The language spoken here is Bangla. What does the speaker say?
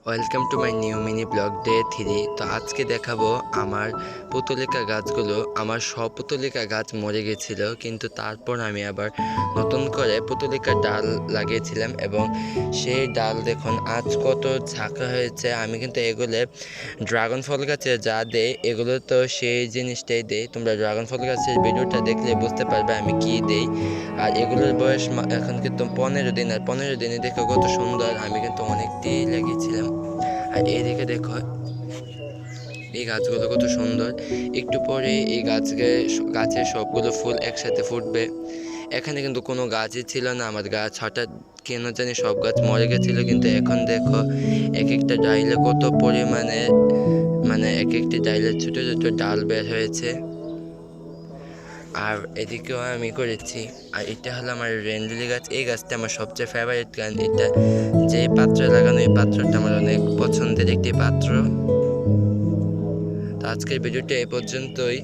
Welcome to my new mini blog day 3। তো আজকে দেখাবো আমার পুতলিকা গাছগুলো। আমার সব পুতলিকা গাছ মরে গেছিল, কিন্তু তারপর আমি আবার নতুন করে পুতলিকার ডাল লাগিয়েছিলাম এবং সেই ডাল দেখুন আজ কত ঝাঁকা হয়েছে। আমি কিন্তু এগুলো ড্রাগন ফল গাছে যা দেই এগুলো তো সেই জিনিসটাই দেই। তোমরা ড্রাগন ফল গাছের ভিডিওটা দেখলে বুঝতে পারবে আমি কি দেই। আর এগুলোর বয়স এখন কিন্তু 15 দিন, আর 15 দিনে দেখো কত সুন্দর। আমি কিন্তু অনেকটাই লাগিয়েছিলাম। আর এদিকে দেখো এই গাছগুলো কত সুন্দর। একটু পরে এই গাছের সবগুলো ফুল একসাথে ফুটবে। এখানে কিন্তু কোনো গাছই ছিল না, আমার গাছ হঠাৎ কেন জানি সব গাছ মরে গেছিল, কিন্তু এখন দেখো এক একটা ডাইলে কত পরিমাণে এক একটি ডাইলে ছোট ছোট ডাল বের হয়েছে। আর এদিকেও আমি করেছি। আর এটা হলো আমার রেনলিলি গাছ। এই গাছটা আমার সবচেয়ে ফেভারিট, কারণ এটা যে পাত্রে লাগানো এই পাত্রটা আমার অনেক পছন্দের একটি পাত্র। তো আজকের ভিডিওটা এই পর্যন্তই।